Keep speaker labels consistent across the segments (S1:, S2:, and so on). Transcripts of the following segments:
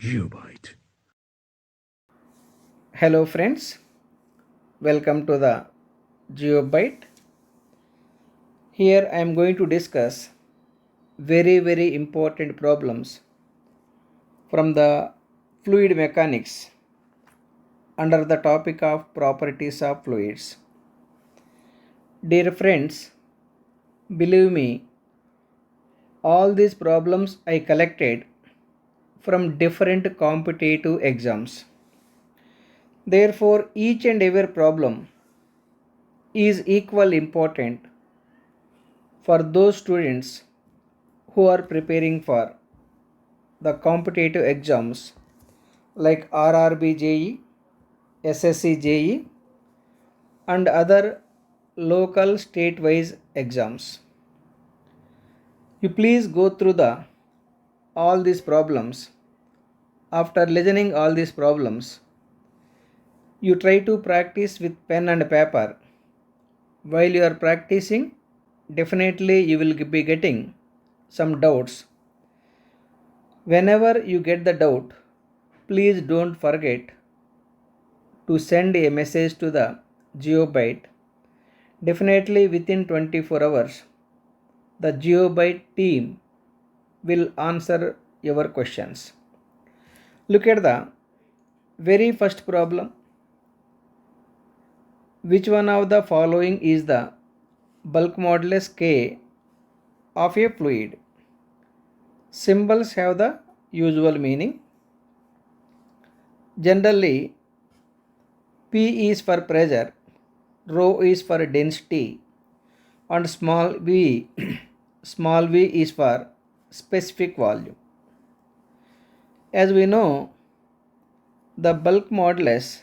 S1: Geobyte.
S2: Hello friends, welcome to the Geobyte. Here I am going to discuss very important problems from the fluid mechanics under the topic of properties of fluids. Dear friends, believe me, all these problems I collected from different competitive exams. Therefore, each and every problem is equally important for those students who are preparing for the competitive exams like RRB JE, SSC JE, and other local state wise exams. You please go through the all these problems. After listening all these problems, you try to practice with pen and paper. While you are practicing, definitely you will be getting some doubts. Whenever you get the doubt, please don't forget to send a message to the Geobyte. Definitely within 24 hours, the Geobyte team will answer your questions. Look at the very first problem. Which one of the following is the bulk modulus K of a fluid? Symbols have the usual meaning. Generally, P is for pressure, rho is for density, and small v small v is for specific volume. As we know, the bulk modulus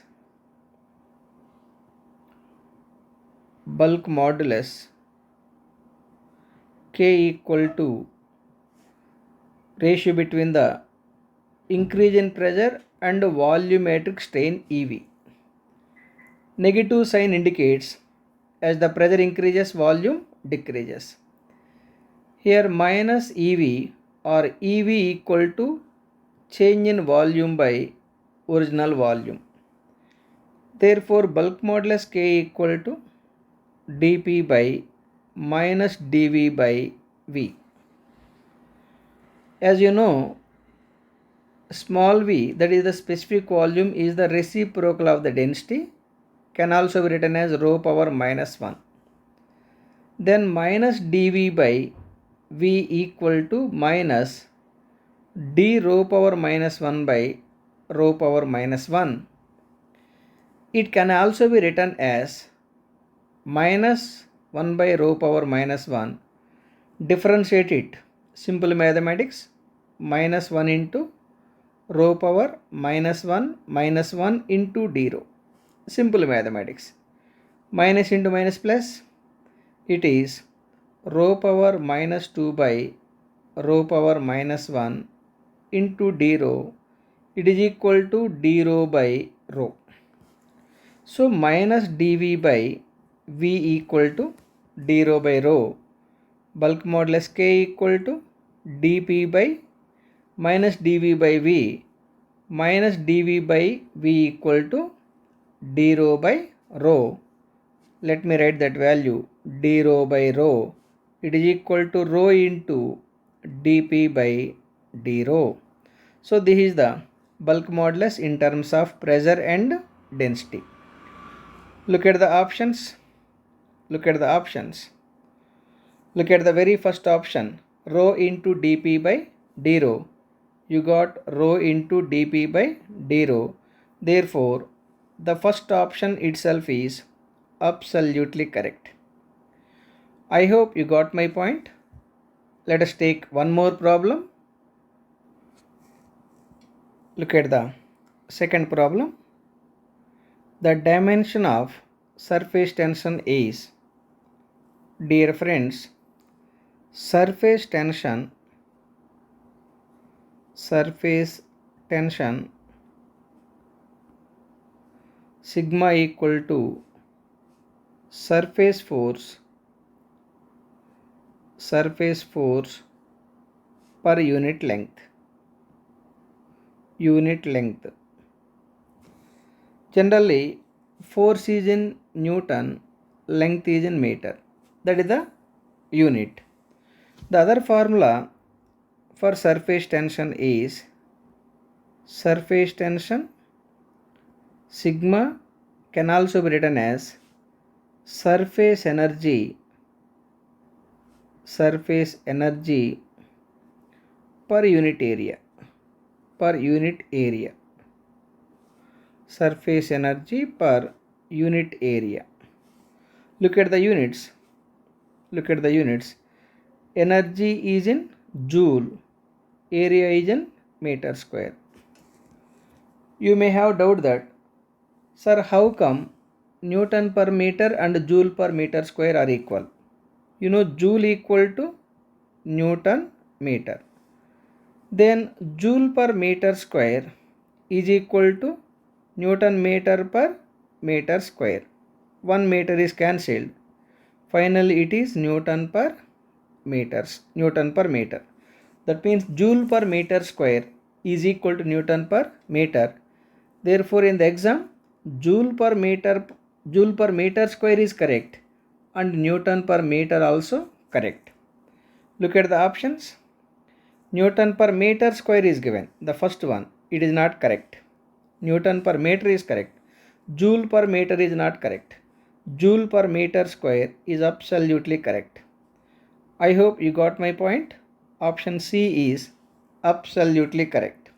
S2: K equal to ratio between the increase in pressure and volumetric strain EV. Negative sign indicates as the pressure increases, volume decreases. Here minus EV or EV equal to change in volume by original volume. Therefore, bulk modulus K equal to dP by minus dV by V. As you know, small v, that is the specific volume, is the reciprocal of the density, can also be written as rho power minus 1. Then minus dV by V equal to minus d rho power minus 1 by rho power minus 1. It can also be written as minus 1 by rho power minus 1. Differentiate it. Simple mathematics. Minus 1 into rho power minus 1 into d rho. Simple mathematics. Minus into minus plus. It is rho power minus 2 by rho power minus 1 into d rho. It is equal to d rho by rho. So minus dV by V equal to d rho by rho. Bulk modulus K equal to dP by minus dV by V minus dV by V equal to d rho by rho. Let me write that value, d rho by rho. It is equal to rho into dP by d rho. So this is the bulk modulus in terms of pressure and density. Look at the options. Look at the options. Look at the very first option, rho into dP by d rho. You got rho into dP by d rho. Therefore, the first option itself is absolutely correct. I hope you got my point. Let us take one more problem. Look at the second problem. The dimension of surface tension is, dear friends, surface tension sigma equal to surface force per unit length. unit length. Generally, force is in Newton, length is in meter. That is the unit. The other formula for surface tension is surface tension sigma can also be written as surface energy per unit area surface energy per unit area. Look at the units. Energy is in joule, area is in meter square. You may have doubt that, sir, how come Newton per meter and joule per meter square are equal? You know, joule equal to Newton meter. Then joule per meter square is equal to Newton meter per meter square. 1 meter is cancelled. Finally, it is Newton per meter. That means joule per meter square is equal to Newton per meter. Therefore, in the exam, joule per meter square is correct and Newton per meter also correct. Look at the options. Newton per meter square is given. The first one, it is not correct. Newton per meter is correct. Joule per meter is not correct. Joule per meter square is absolutely correct. I hope you got my point. Option C is absolutely correct.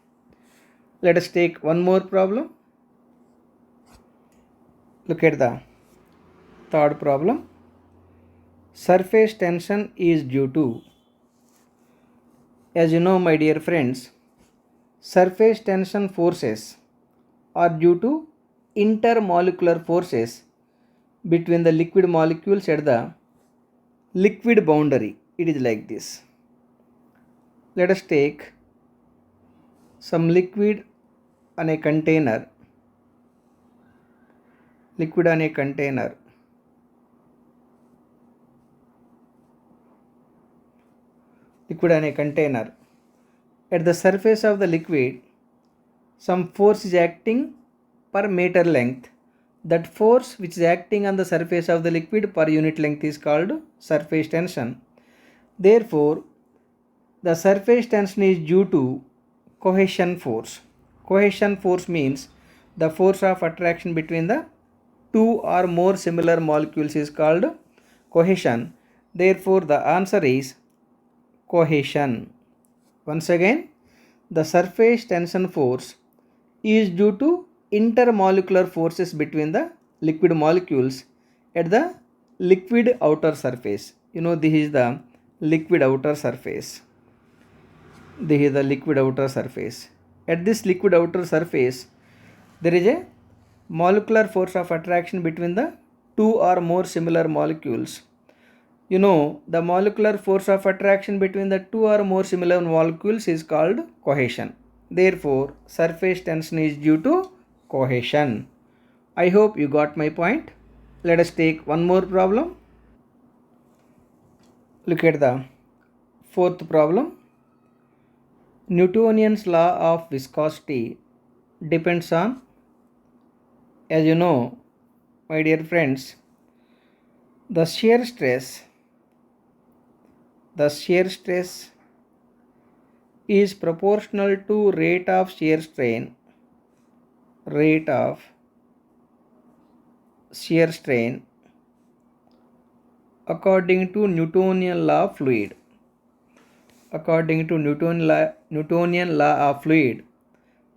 S2: Let us take one more problem. Look at the third problem. Surface tension is due to, as you know, my dear friends, surface tension forces are due to intermolecular forces between the liquid molecules at the liquid boundary. It is like this. Let us take some liquid on a container. Liquid on a container. At the surface of the liquid, some force is acting per meter length. That force which is acting on the surface of the liquid per unit length is called surface tension. Therefore, the surface tension is due to cohesion force. Cohesion force means the force of attraction between the two or more similar molecules is called cohesion. Therefore, the answer is cohesion. Once again, the surface tension force is due to intermolecular forces between the liquid molecules at the liquid outer surface. You know, this is the liquid outer surface. At this liquid outer surface, there is a molecular force of attraction between the two or more similar molecules. You know, the molecular force of attraction between the two or more similar molecules is called cohesion. Therefore, surface tension is due to cohesion. I hope you got my point. Let us take one more problem. Look at the fourth problem. Newtonian's law of viscosity depends on, as you know, my dear friends, the shear stress is proportional to rate of shear strain according to Newtonian law of fluid. According to Newtonian law of fluid,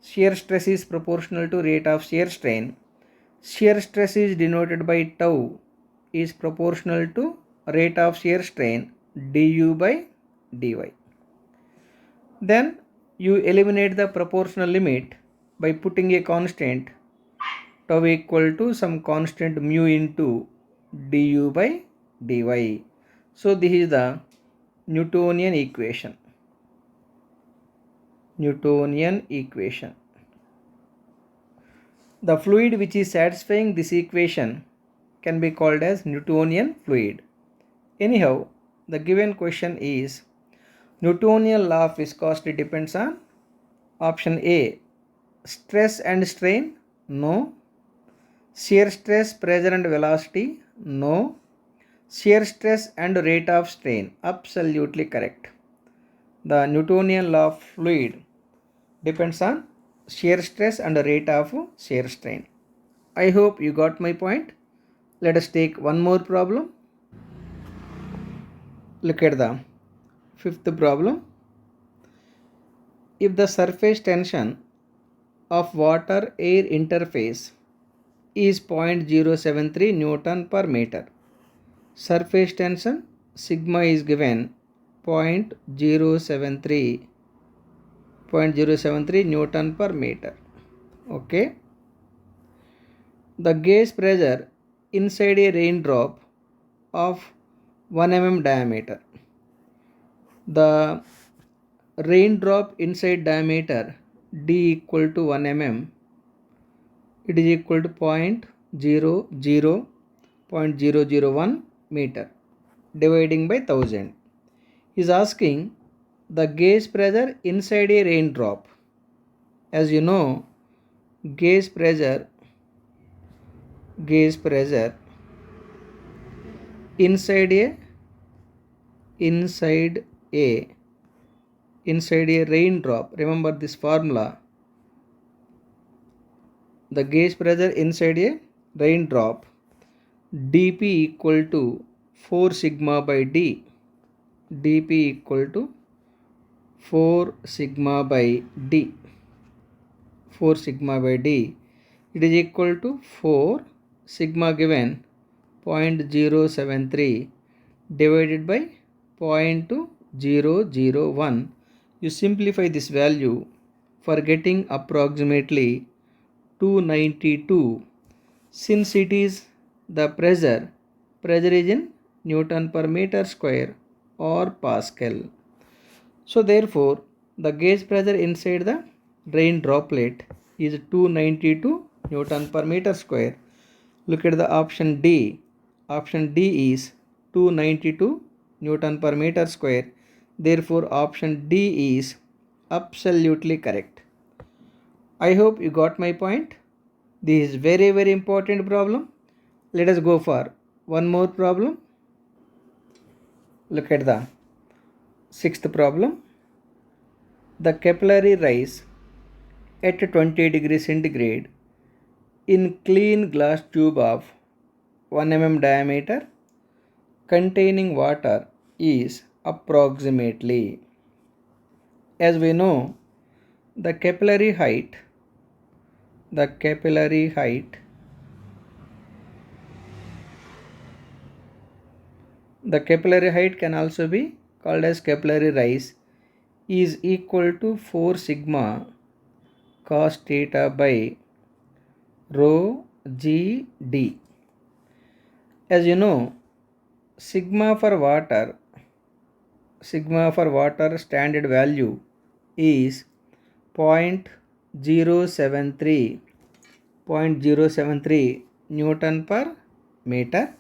S2: shear stress is proportional to rate of shear strain. Shear stress is denoted by tau is proportional to rate of shear strain du by dy. Then you eliminate the proportional limit by putting a constant tau equal to some constant mu into du by dy. So this is the Newtonian equation. The fluid which is satisfying this equation can be called as Newtonian fluid. Anyhow, the given question is Newtonian law of viscosity depends on option A, stress and strain? No. Shear stress, pressure and velocity? No. Shear stress and rate of strain? Absolutely correct. The Newtonian law of fluid depends on shear stress and rate of shear strain. I hope you got my point. Let us take one more problem. Look at the fifth problem. If the surface tension of water air interface is 0.073 Newton per meter, surface tension sigma is given 0.073 Newton per meter. Okay. The gauge pressure inside a raindrop of 1 mm diameter. The raindrop inside diameter d equal to 1 mm, it is equal to 0.001 meter dividing by 1000. Is asking the gauge pressure inside a raindrop. As you know, gauge pressure inside a raindrop. Remember this formula. The gauge pressure inside a raindrop dp equal to 4 sigma by d. dp equal to 4 sigma by d. 4 sigma by d. It is equal to 4 sigma given 0.073 divided by 0.001. You simplify this value for getting approximately 292. Since it is the pressure is in Newton per meter square or Pascal. So therefore the gauge pressure inside the rain droplet is 292 Newton per meter square. Look at the option D. Option D is 292 Newton per meter square. Therefore option D is absolutely correct. I hope you got my point. This is very important problem. Let us go for one more problem. Look at the sixth problem. The capillary rise at 20 degrees centigrade in clean glass tube of 1 mm diameter containing water is approximately. As we know, the capillary height can also be called as capillary rise is equal to 4 sigma cos theta by rho g d. As you know, sigma for water standard value is 0.073 Newton per meter.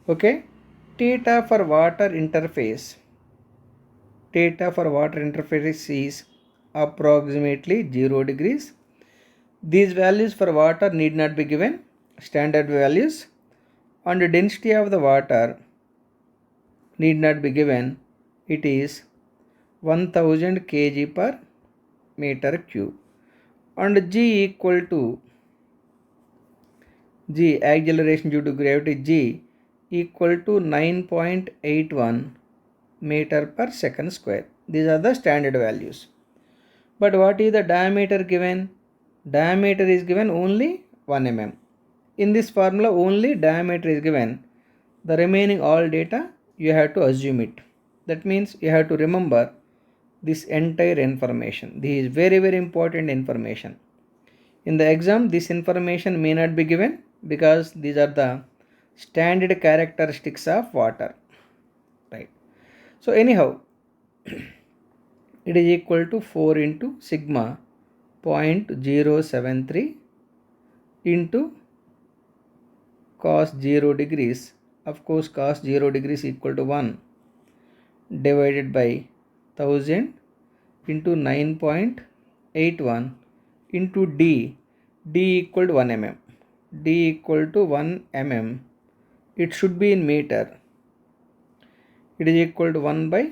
S2: Okay. Theta for water interface is approximately 0 degrees. These values for water need not be given, standard values, and the density of the water need not be given. It is 1000 kg per meter cube, and g equal to acceleration due to gravity, g equal to 9.81 meter per second square. These are the standard values. But what is the diameter given? Diameter is given only 1 mm. In this formula only diameter is given. The remaining all data you have to assume it. That means you have to remember this entire information. This is very important information. In the exam this information may not be given because these are the standard characteristics of water. Right. So anyhow, it is equal to 4 into sigma 0.073 into cos 0 degrees. Of course cos 0 degrees equal to 1 divided by 1000 into 9.81 into d equal to 1 mm, d equal to 1 mm, it should be in meter. It is equal to 1 by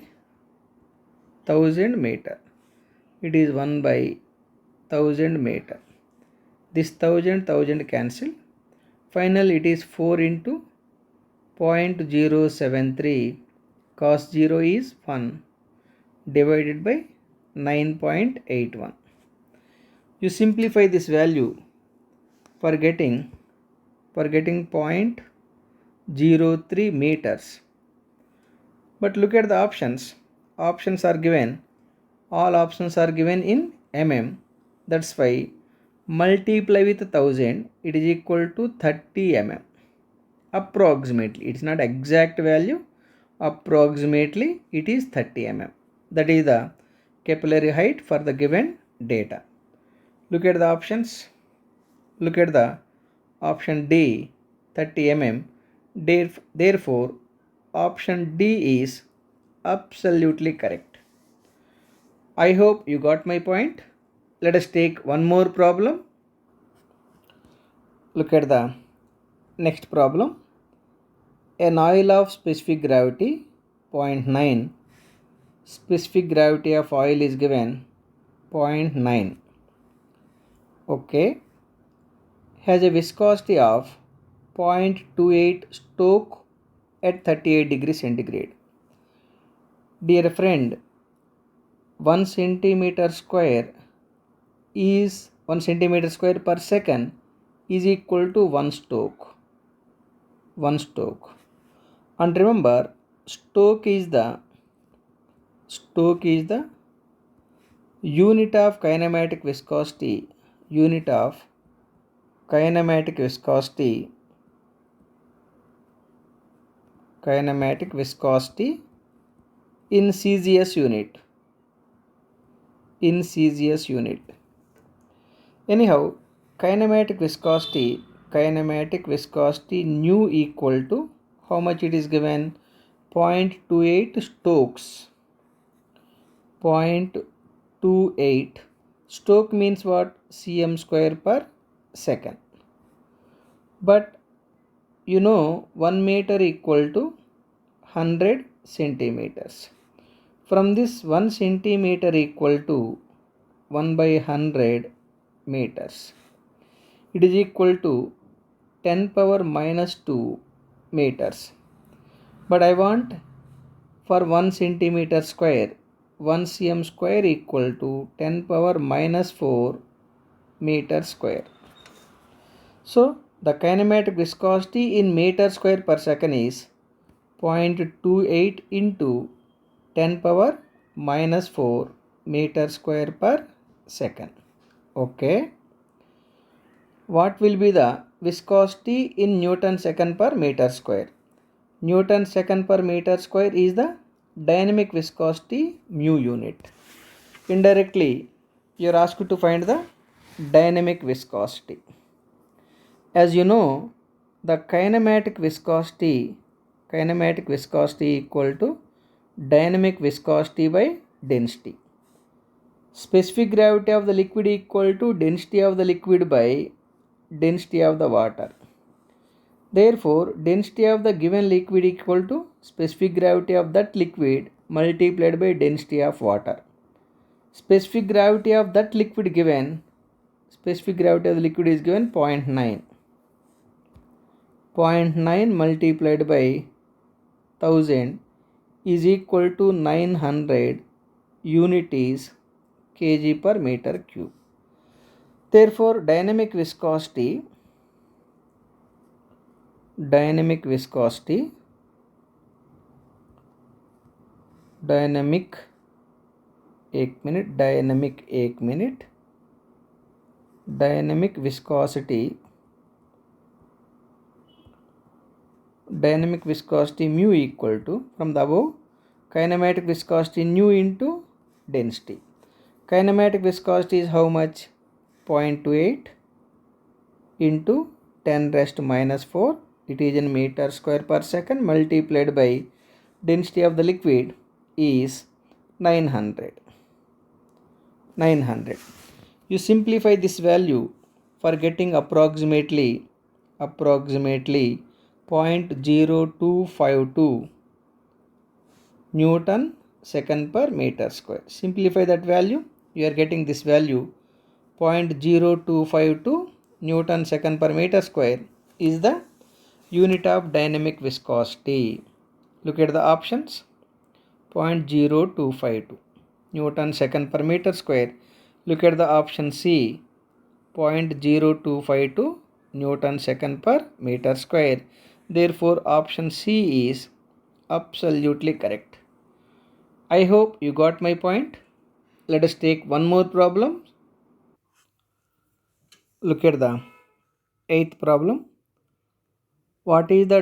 S2: 1000 meter. It is 1 by 1000 meter. This 1000 cancel. Finally, it is 4 into 0.073, cos 0 is 1, divided by 9.81. You simplify this value for getting 0.03 meters. But look at the options. Options are given, all options are given in mm. That's why multiply with 1000, it is equal to 30 mm. Approximately, it's not exact value, approximately it is 30 mm. That is the capillary height for the given data. Look at the options. Look at the option D, 30 mm. Therefore, option D is absolutely correct. I hope you got my point. Let us take one more problem. Look at the next problem. An oil of specific gravity 0.9, specific gravity of oil is given 0.9, okay, has a viscosity of 0.28 Stoke at 38 degrees centigrade. Dear friend, 1 centimeter square is 1 centimeter square per second is equal to 1 Stoke. 1 Stoke. And remember, Stoke is the unit of kinematic viscosity, unit of kinematic viscosity in CGS unit. Anyhow, kinematic viscosity nu equal to how much it is given? 0.28 Stokes. 0.28 Stoke means what? cm square per second. But you know 1 meter equal to 100 centimeters. From this 1 centimeter equal to 1 by 100 meters. It is equal to 10 power minus 2 meters. But I want for 1 centimeter square, 1 cm square equal to 10 power minus 4 meter square. So the kinematic viscosity in meter square per second is 0.28 into 10 power minus 4 meter square per second. Okay. What will be the viscosity in Newton second per meter square? Newton second per meter square is the dynamic viscosity mu unit. Indirectly, you are asked to find the dynamic viscosity. As you know, the kinematic viscosity equal to dynamic viscosity by density. Specific gravity of the liquid equal to density of the liquid by density of the water. Therefore, density of the given liquid equal to specific gravity of that liquid multiplied by density of water. Specific gravity of that liquid given, specific gravity of the liquid is given 0.9. 0.9 multiplied by 1000 is equal to 900 unit is kg per meter cube. Therefore, dynamic viscosity dynamic viscosity mu equal to, from the above, kinematic viscosity nu into density. Kinematic viscosity is how much? 0.28 into 10 raised to minus 4, it is in meter square per second, multiplied by density of the liquid is 900. You simplify this value for getting approximately 0.0252 Newton second per meter square. Simplify that value, you are getting this value 0.0252 Newton second per meter square is the unit of dynamic viscosity. Look at the options. 0.0252 Newton second per meter square. Look at the option C. 0.0252 Newton second per meter square. Therefore, option C is absolutely correct. I hope you got my point. Let us take one more problem. Look at the 8th problem. What is the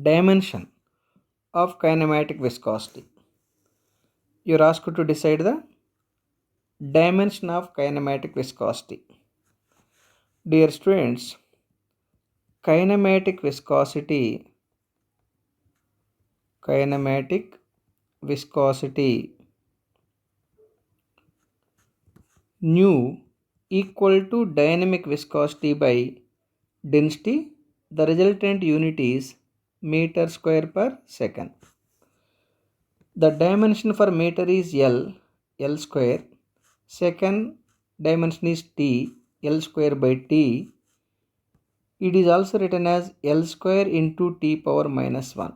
S2: dimension of kinematic viscosity? You are asked to decide the dimension of kinematic viscosity. Dear students, kinematic viscosity nu equal to dynamic viscosity by density. The resultant unit is meter square per second. The dimension for meter is L square. Second dimension is T, L square by T. It is also written as L square into T power minus 1.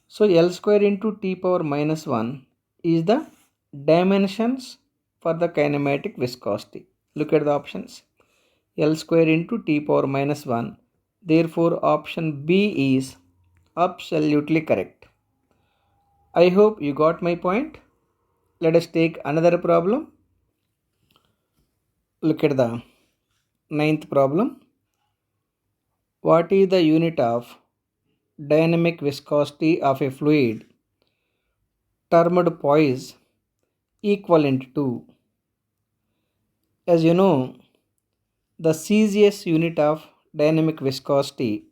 S2: So L square into T power minus 1 is the dimensions for the kinematic viscosity. Look at the options. L square into T power minus 1. Therefore, option B is absolutely correct. I hope you got my point. Let us take another problem. Look at the 9th problem. What is the unit of dynamic viscosity of a fluid termed poise equivalent to? As you know, the CGS unit of dynamic viscosity,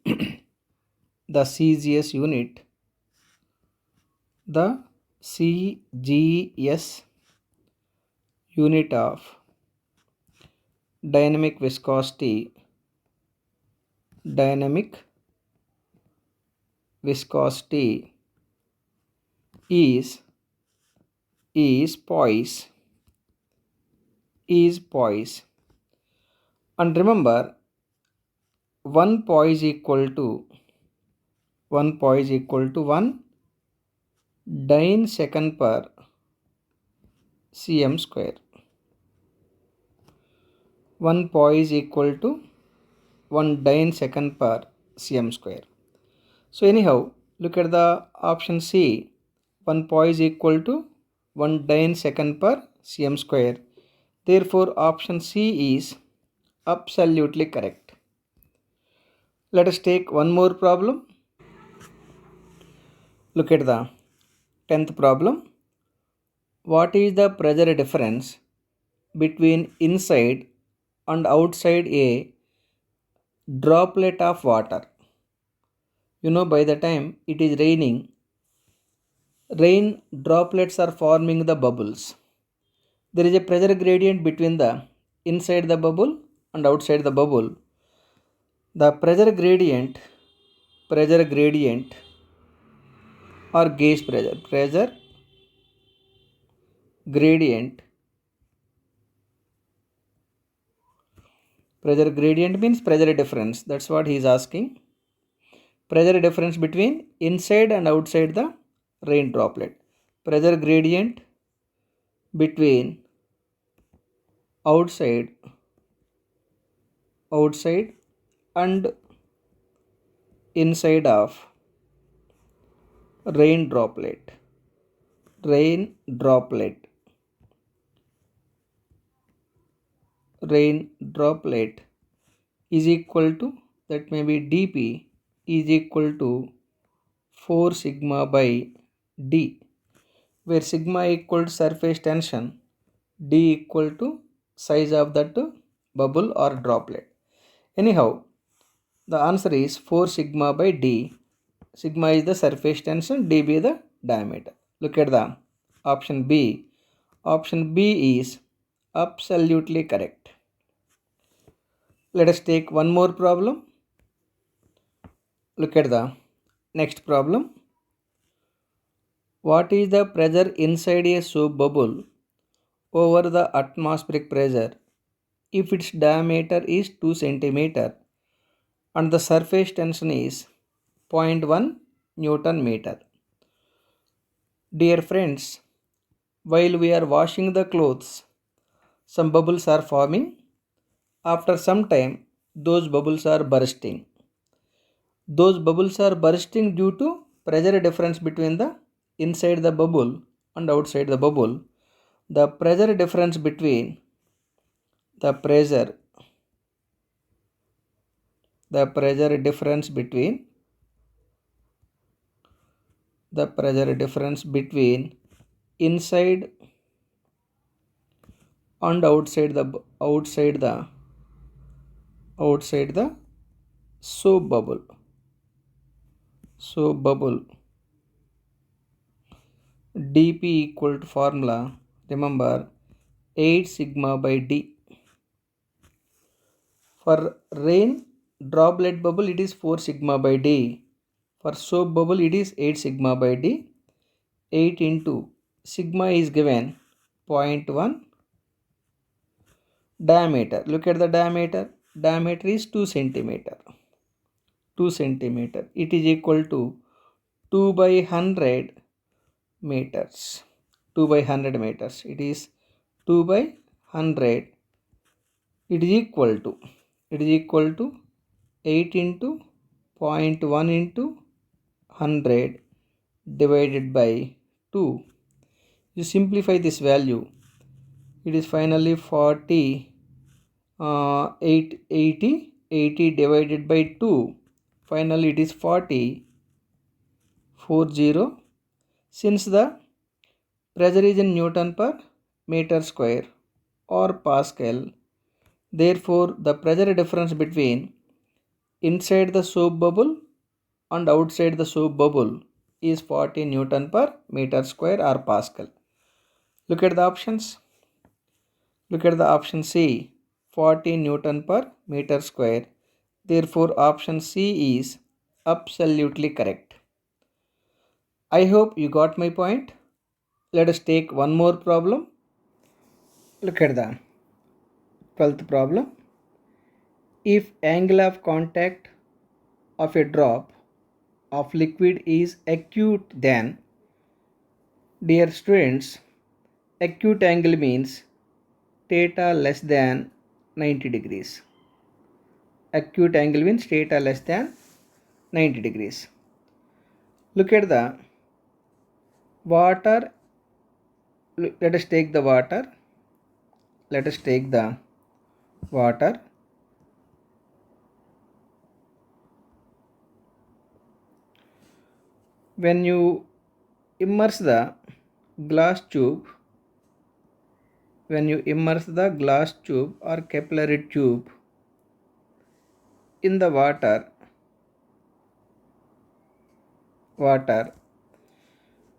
S2: the CGS unit of dynamic viscosity is poise. And remember, 1 poise equal to 1 dyne second per cm square. 1 poise equal to 1 dyne second per cm square. So anyhow, look at the option C. 1 poise equal to 1 dyne second per cm square. Therefore, option C is absolutely correct. Let us take one more problem. Look at the 10th problem. What is the pressure difference between inside and outside a droplet of water? By the time it is raining, rain droplets are forming the bubbles. There is a pressure gradient between the inside the bubble and outside the bubble. The pressure gradient or gauge pressure gradient means pressure difference. That's what he is asking. Pressure difference between inside and outside the rain droplet. Pressure gradient between outside and inside of rain droplet is equal to, that may be dP is equal to 4 sigma by d, where sigma equal to surface tension, d equal to size of that bubble or droplet. Anyhow, the answer is 4 sigma by d. Sigma is the surface tension, dB the diameter. Look at the option B. Option B is absolutely correct. Let us take one more problem. Look at the next problem. What is the pressure inside a soap bubble over the atmospheric pressure if its diameter is 2 centimeter and the surface tension is 0.1 Newton meter? Dear friends, while we are washing the clothes, some bubbles are forming. After some time, those bubbles are bursting. Those bubbles are bursting due to pressure difference between the inside the bubble and outside the bubble. The pressure difference between the pressure the pressure difference between the pressure difference between inside and outside the soap bubble dp equal to formula, remember, 8 sigma by d. For rain droplet bubble it is 4 sigma by d. For soap bubble it is 8 sigma by d. 8 into sigma is given 0.1 diameter. Look at the diameter. Diameter is 2 centimeter. 2 centimeter. It is equal to 2 by 100 meters. 2 by 100 meters. It is 2 by 100. It is equal to 8 into 0.1 into 100 divided by 2. You simplify this value. It is finally 40. 80 divided by 2. Finally it is 40. Since the pressure is in Newton per meter square or Pascal, therefore the pressure difference between inside the soap bubble and outside the soap bubble is 40 Newton per meter square or Pascal. Look at the options. Look at the option C, 40 Newton per meter square. Therefore option C is absolutely correct. I hope you got my point. Let us take one more problem. Look at the 12th problem. If angle of contact of a drop of liquid is acute, then, dear students, acute angle means theta less than 90 degrees. Acute angle means theta less than 90 degrees. Look at the water. Let us take the water. Let us take the water. When you immerse the glass tube, or capillary tube in the water,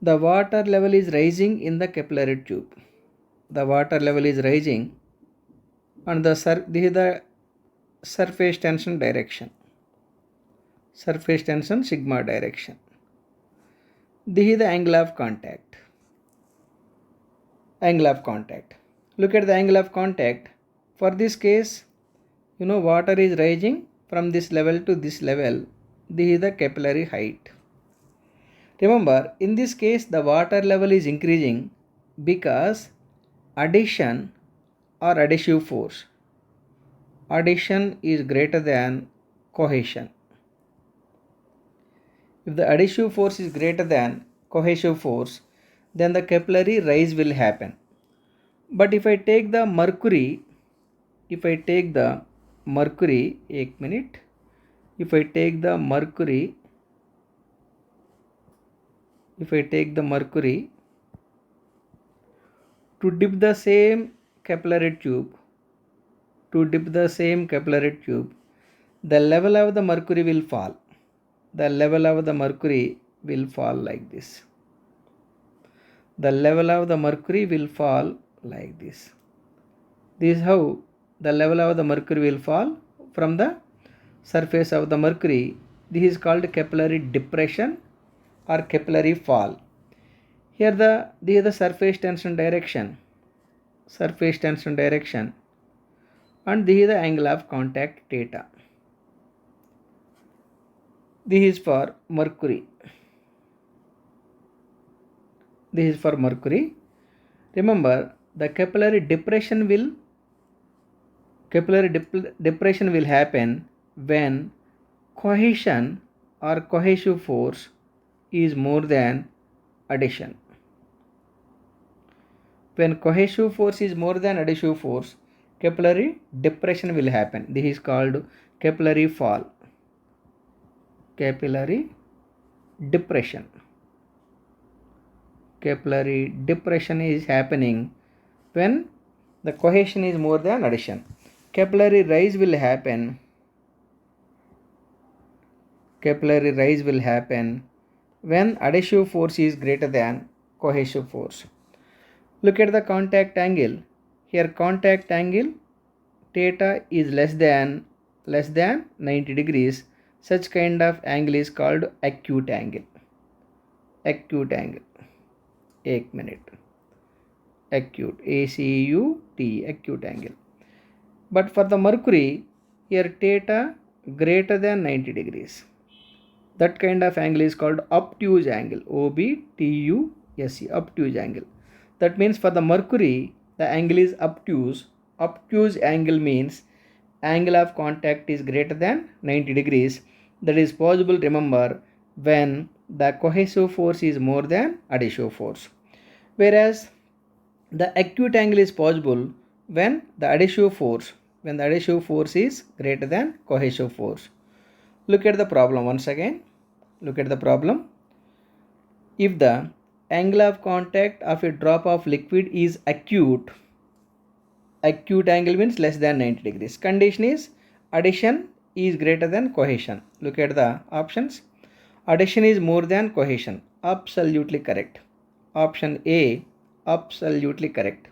S2: the water level is rising in the capillary tube. The water level is rising and this is the surface tension direction. Surface tension sigma direction. This is the angle of contact. Look at the angle of contact. For this case, water is rising from this level to this level. This is the capillary height. Remember, in this case the water level is increasing because addition or adhesive force. Addition is greater than cohesion. If the adhesive force is greater than cohesive force, then the capillary rise will happen. But if I take the mercury, if I take the mercury to dip the same capillary tube, the level of the mercury will fall. The level of the mercury will fall like this. the level of the mercury will fall like this. This is how the level of the mercury will fall from the surface of the mercury. This is called capillary depression or capillary fall. Here this is the surface tension direction, and this is the angle of contact theta. This is for mercury. Remember, the capillary depression will happen when cohesion or cohesive force is more than adhesion. When cohesive force is more than adhesive force, capillary depression will happen. This is called capillary fall. Capillary depression is happening when the cohesion is more than adhesion. Capillary rise will happen when adhesive force is greater than cohesive force. Look at the contact angle. Here contact angle theta is less than 90 degrees. Such kind of angle is called acute angle. Acute, acute angle. But for the mercury, here theta greater than 90 degrees. That kind of angle is called obtuse angle. OBTUSE, obtuse angle. That means for the mercury, the angle is obtuse. Obtuse angle means angle of contact is greater than 90 degrees. That is possible, remember, when the cohesive force is more than adhesive force. Whereas the acute angle is possible when the adhesive force is greater than cohesive force. Look at the problem once again. If the angle of contact of a drop of liquid is acute angle means less than 90 degrees. Condition is adhesion is greater than cohesion. Look at the options. Adhesion is more than cohesion. Absolutely correct. Option A, absolutely correct.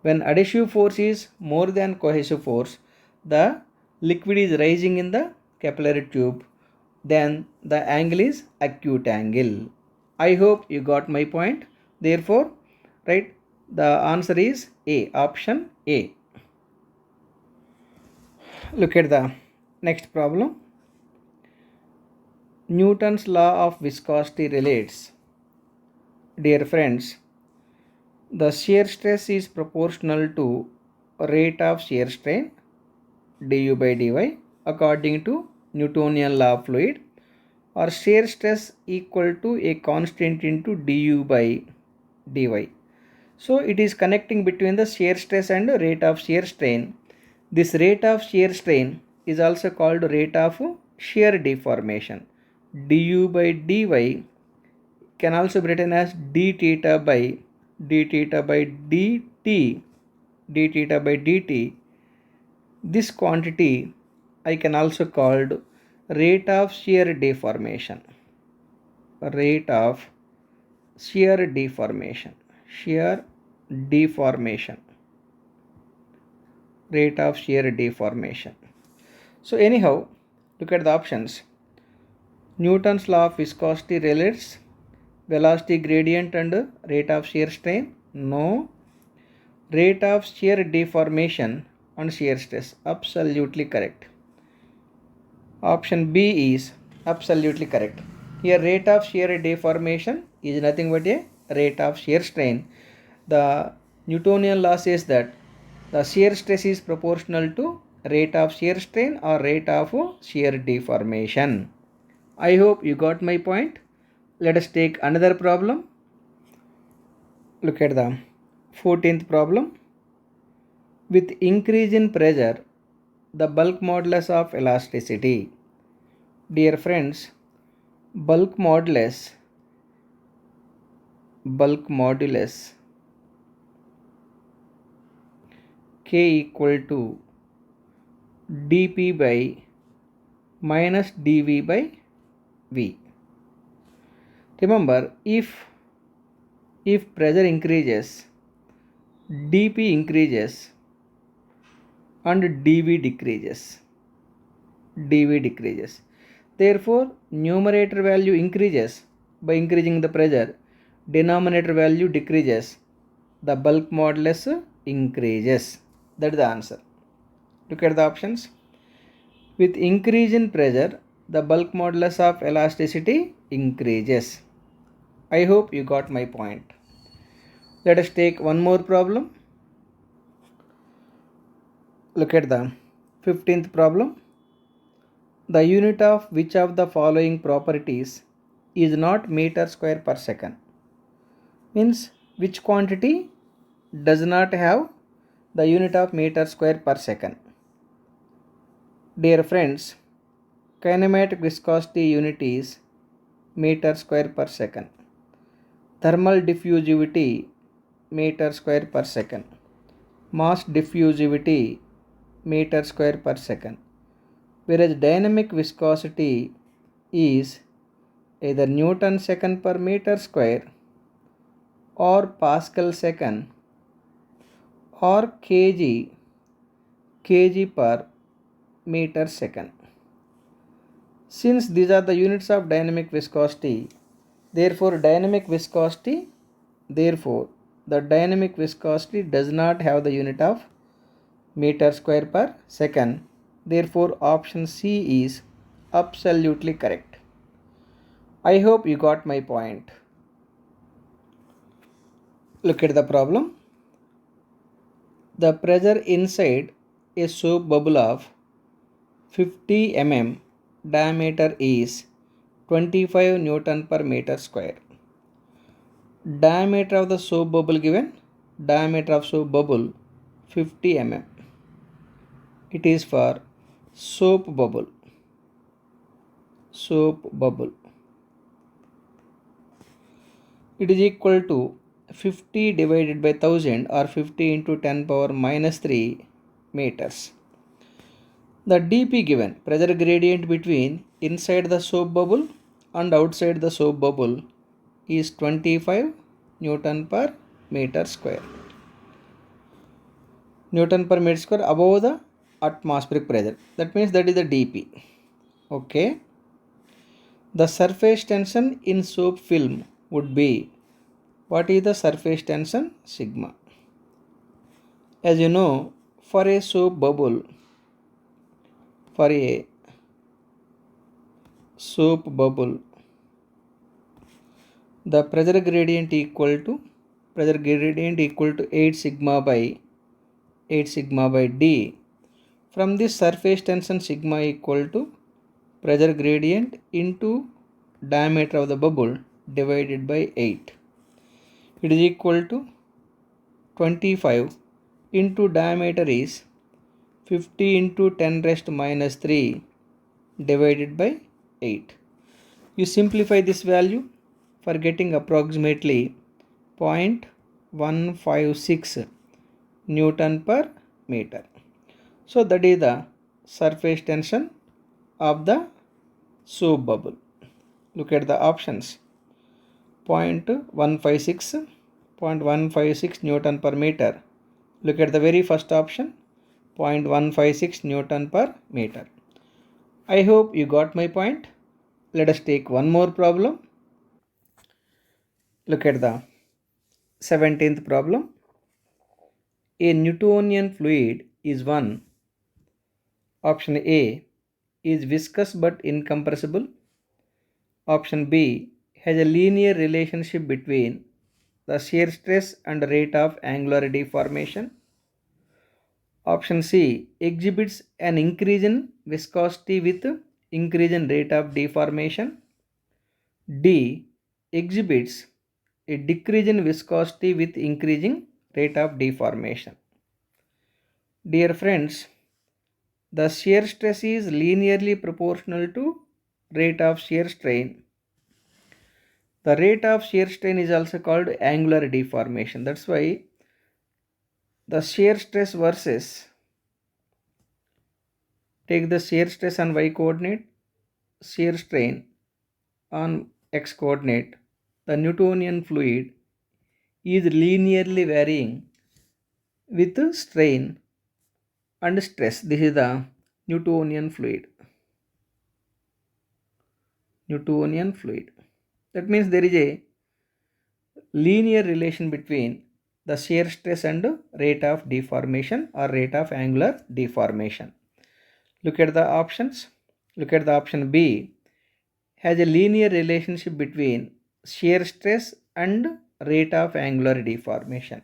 S2: When adhesive force is more than cohesive force, the liquid is rising in the capillary tube, then the angle is acute angle. I hope you got my point. Therefore, right, the answer is A, option A. Look at the next problem. Newton's law of viscosity relates. Dear friends, the shear stress is proportional to rate of shear strain du by dy according to Newtonian law of fluid, or shear stress equal to a constant into du by dy. So it is connecting between the shear stress and rate of shear strain. This rate of shear strain is also called rate of shear deformation. Du by dy can also be written as d theta by dt. This quantity I can also called rate of shear deformation. Rate of shear deformation. So anyhow, look at the options. Newton's law of viscosity relates velocity gradient and rate of shear strain. No. Rate of shear deformation and shear stress. Absolutely correct. Option B is absolutely correct. Here rate of shear deformation is nothing but a rate of shear strain. The Newtonian law says that the shear stress is proportional to rate of shear strain or rate of shear deformation. I hope you got my point. Let us take another problem. Look at the 14th problem. With increase in pressure, the bulk modulus of elasticity. Dear friends, bulk modulus K equal to dP by minus dV by V. Remember, if If pressure increases, dP increases and dV decreases. dV decreases. Therefore, numerator value increases by increasing the pressure, denominator value decreases, the bulk modulus increases. That is the answer. Look at the options. With increase in pressure, the bulk modulus of elasticity increases. I hope you got my point. Let us take one more problem. Look at the 15th problem. The unit of which of the following properties is not meter square per second? Means which quantity does not have the unit of meter square per second? Dear friends, kinematic viscosity unit is meter square per second. Thermal diffusivity meter square per second. Mass diffusivity meter square per second. Whereas dynamic viscosity is either Newton second per meter square or Pascal second or kg per meter second. Since these are the units of dynamic viscosity, therefore the dynamic viscosity does not have the unit of meter square per second. Therefore option C is absolutely correct. I hope you got my point. Look at the problem. The pressure inside a soap bubble of 50 mm diameter is 25 Newton per meter square. Diameter of the soap bubble given, diameter of soap bubble 50 mm. It is for soap bubble. It is equal to 50 divided by 1000 or 50 into 10 power minus 3 meters. The dP given, pressure gradient between inside the soap bubble and outside the soap bubble, is 25 Newton per meter square. Newton per meter square above the atmospheric pressure. That means that is the dP. Okay. The surface tension in soap film would be, what is the surface tension? Sigma. As you know, for a soap bubble, the pressure gradient equal to 8 sigma by d. From this, surface tension sigma equal to pressure gradient into diameter of the bubble divided by 8. It is equal to 25 into diameter is 50 into 10 raised to minus 3 divided by 8. You simplify this value for getting approximately 0.156 Newton per meter. So that is the surface tension of the soap bubble. Look at the options. 0.156 Newton per meter. Look at the very first option, 0.156 Newton per meter. I hope you got my point. Let us take one more problem. Look at the 17th problem. A Newtonian fluid is one. Option A is viscous but incompressible. Option B has a linear relationship between the shear stress and rate of angular deformation. Option C exhibits an increase in viscosity with increase in rate of deformation. D exhibits a decrease in viscosity with increasing rate of deformation. Dear friends, the shear stress is linearly proportional to rate of shear strain. The rate of shear strain is also called angular deformation. That's why the shear stress versus, take the shear stress on y coordinate, shear strain on x coordinate. The Newtonian fluid is linearly varying with strain and stress. This is the Newtonian fluid. Newtonian fluid. That means there is a linear relation between the shear stress and rate of deformation or rate of angular deformation. Look at the options. Look at the option B has a linear relationship between shear stress and rate of angular deformation.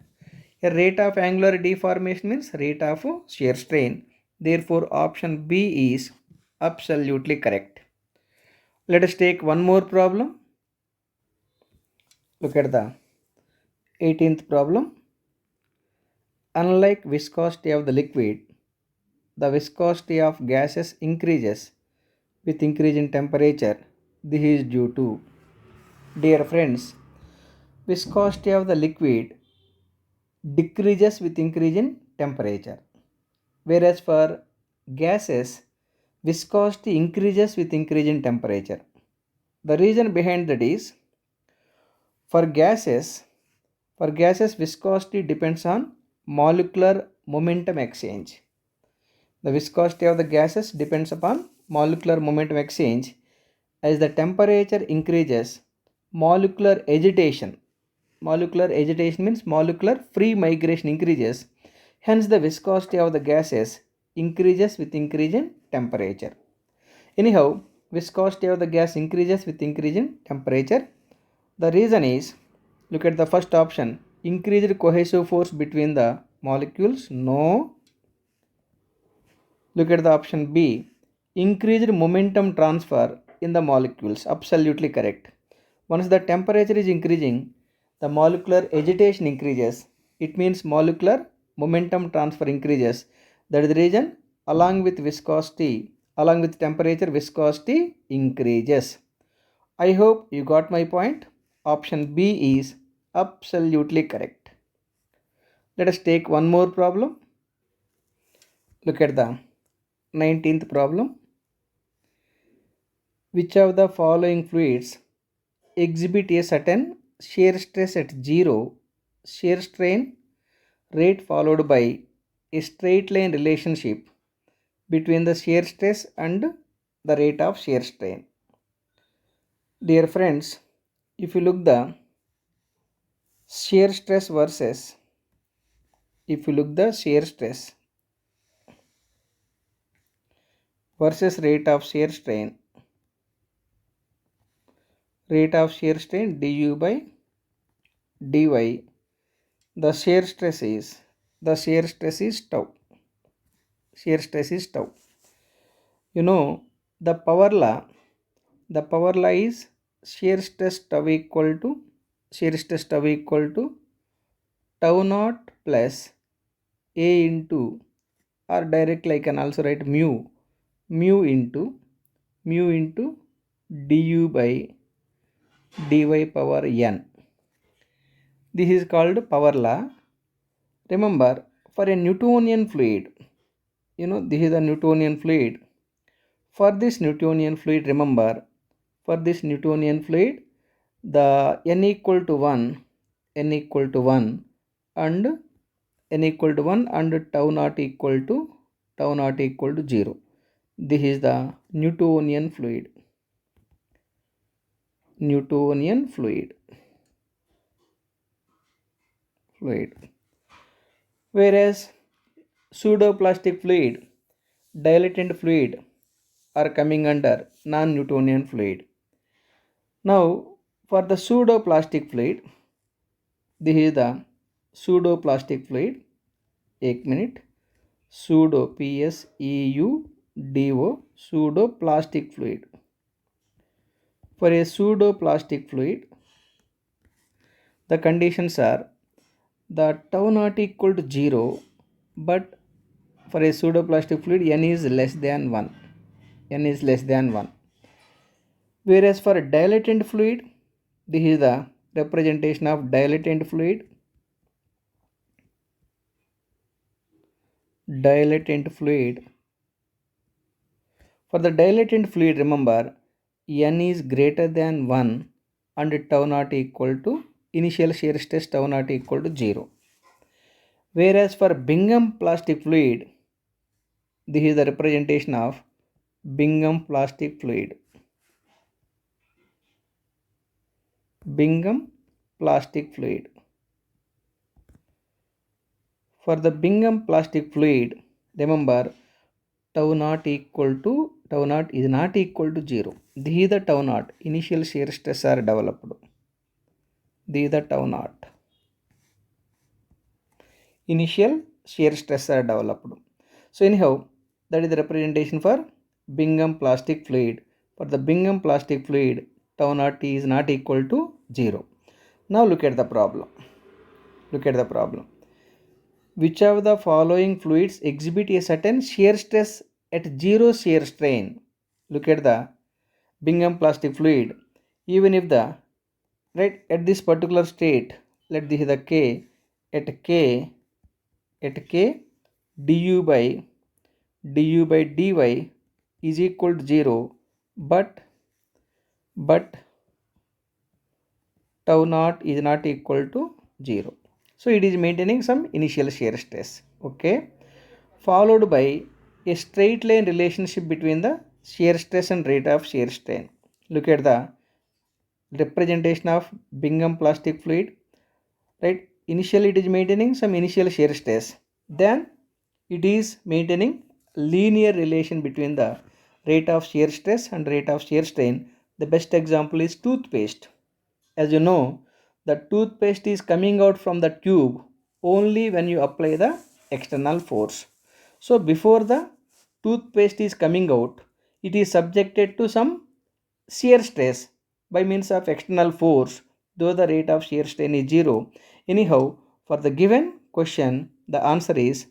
S2: A rate of angular deformation means rate of shear strain. Therefore, option B is absolutely correct. Let us take one more problem. Look at the 18th problem. Unlike viscosity of the liquid, the viscosity of gases increases with increase in temperature. This is due to, dear friends, viscosity of the liquid decreases with increase in temperature, whereas for gases, viscosity increases with increase in temperature. The reason behind that is, for gases, viscosity depends on molecular momentum exchange. The viscosity of the gases depends upon molecular momentum exchange. As the temperature increases, molecular agitation means molecular free migration increases. Hence, the viscosity of the gases increases with increase in temperature. Anyhow, viscosity of the gas increases with increase in temperature. The reason is, look at the first option, increased cohesive force between the molecules. No. Look at the option B, increased momentum transfer in the molecules. Absolutely correct. Once the temperature is increasing, the molecular agitation increases. It means molecular momentum transfer increases. That is the reason, along with temperature, viscosity increases. I hope you got my point. Option B is absolutely correct. Let us take one more problem. Look at the 19th problem. Which of the following fluids exhibit a certain shear stress at zero shear strain rate followed by a straight line relationship between the shear stress and the rate of shear strain? Dear friends, if you look the shear stress versus rate of shear strain, du by dy, the shear stress is tau. You know, the power law is shear stress tau equal to tau naught plus a into, or directly I can also write mu into du by dy power n. This is called power law. Remember, for a Newtonian fluid, this is a Newtonian fluid. For this Newtonian fluid, remember, the n equal to 1 and tau naught equal to 0. This is the Newtonian fluid. Whereas pseudoplastic fluid, dilatant fluid are coming under non-Newtonian fluid. Now, for the pseudoplastic fluid, this is the pseudoplastic fluid. एक minute. Pseudoplastic fluid. For a pseudoplastic fluid, the conditions are the tau naught equal to 0, but for a pseudoplastic fluid n is less than 1. Whereas for a dilatant fluid, this is the representation of dilatant fluid. For the dilatant fluid, remember, n is greater than 1 and tau naught equal to initial shear stress tau naught equal to 0. Whereas for Bingham plastic fluid, this is the representation of Bingham plastic fluid. Bingham plastic fluid. For the Bingham plastic fluid, remember tau naught is not equal to 0. This is the tau naught. Initial shear stress are developed. This is the tau naught. Initial shear stress are developed. So anyhow, that is the representation for Bingham plastic fluid. For the Bingham plastic fluid, tau naught is not equal to 0. Now look at the problem. Which of the following fluids exhibit a certain shear stress at 0 shear strain? Look at the Bingham plastic fluid. Even if the right at this particular state, let this is the K at K du by dy is equal to 0, but tau naught is not equal to 0. So it is maintaining some initial shear stress. Okay, followed by a straight line relationship between the shear stress and rate of shear strain. Look at the representation of Bingham plastic fluid. Right, initially it is maintaining some initial shear stress, then it is maintaining linear relation between the rate of shear stress and rate of shear strain. The best example is toothpaste. As you know, the toothpaste is coming out from the tube only when you apply the external force. So before the toothpaste is coming out, it is subjected to some shear stress by means of external force, though the rate of shear strain is 0. Anyhow, for the given question, the answer is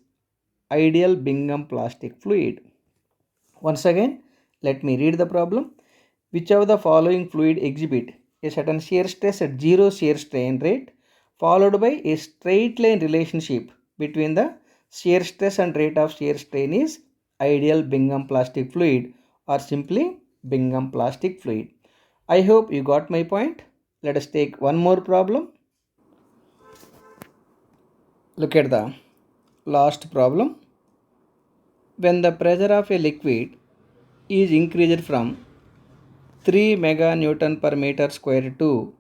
S2: ideal Bingham plastic fluid. Once again, let me read the problem. Which of the following fluid exhibit a certain shear stress at 0 shear strain rate followed by a straight line relationship between the shear stress and rate of shear strain is ideal Bingham plastic fluid, or simply Bingham plastic fluid. I hope you got my point. Let us take one more problem. Look at the last problem. When the pressure of a liquid is increased from 3 meganewton per meter square to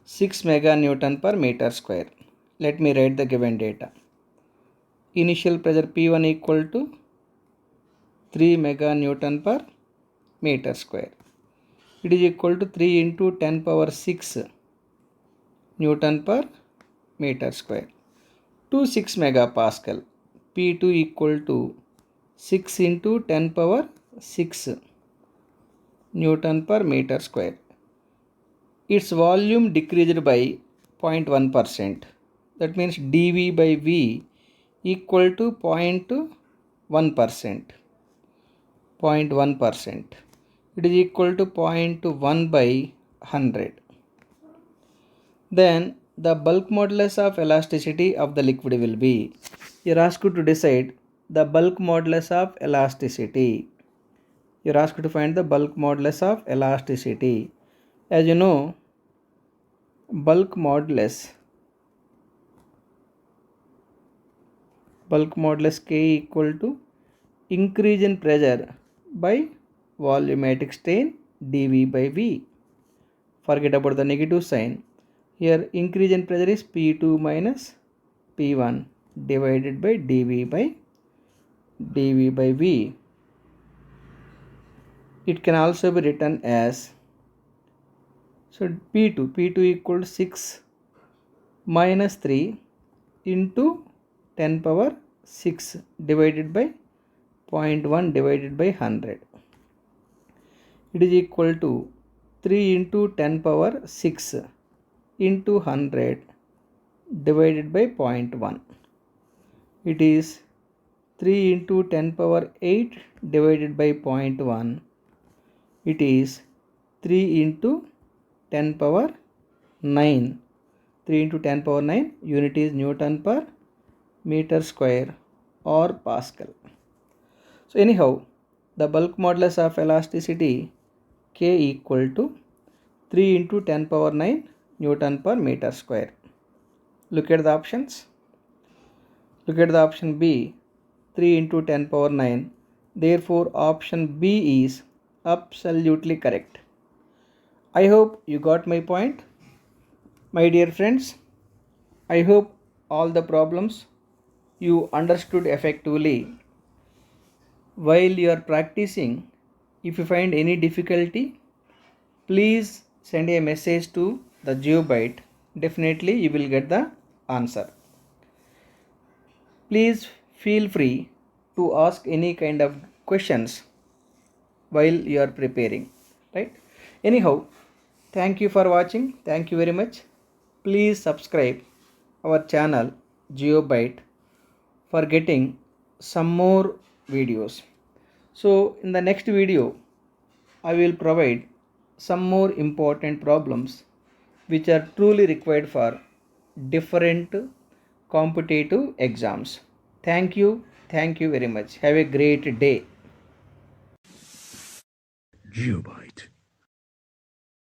S2: 6 meganewton per meter square. Let me write the given data. Initial pressure P1 equal to 3 meganewton per meter square. It is equal to 3 into 10 power 6 Newton per meter square to 6 megapascal. P2 equal to 6 into 10 power 6 Newton per meter square. Its volume decreased by 0.1%. That means dV by V equal to 0.1%. 0.1%. It is equal to 0.1 by 100. Then the bulk modulus of elasticity of the liquid will be, you are asked to decide the bulk modulus of elasticity. You are asked to find the bulk modulus of elasticity. As you know, bulk modulus K equal to increase in pressure by volumetric strain dV by V. Forget about the negative sign. Here increase in pressure is P2 minus P1 divided by dV by V. It can also be written as, so P2 equal to 6 minus 3 into 10 power 6 divided by 0.1 divided by 100. It is equal to 3 into 10 power 6 into 100 divided by 0.1. It is 3 into 10 power 8 divided by 0.1. It is 3 into 10 power 9. 3 into 10 power 9, unit is Newton per meter square or Pascal. So anyhow, the bulk modulus of elasticity K equal to 3 into 10 power 9 Newton per meter square. Look at the options. Look at the option B, 3 into 10 power 9. Therefore, option B is absolutely correct. I hope you got my point. My dear friends, I hope all the problems you understood effectively. While you are practicing, if you find any difficulty, please send a message to the GeoByte. Definitely you will get the answer. Please feel free to ask any kind of questions while you are preparing, right? Anyhow, thank you for watching. Thank you very much. Please subscribe our channel GeoByte for getting some more videos. So in the next video, I will provide some more important problems which are truly required for different competitive exams. Thank you. Thank you very much. Have a great day.
S1: GeoByte.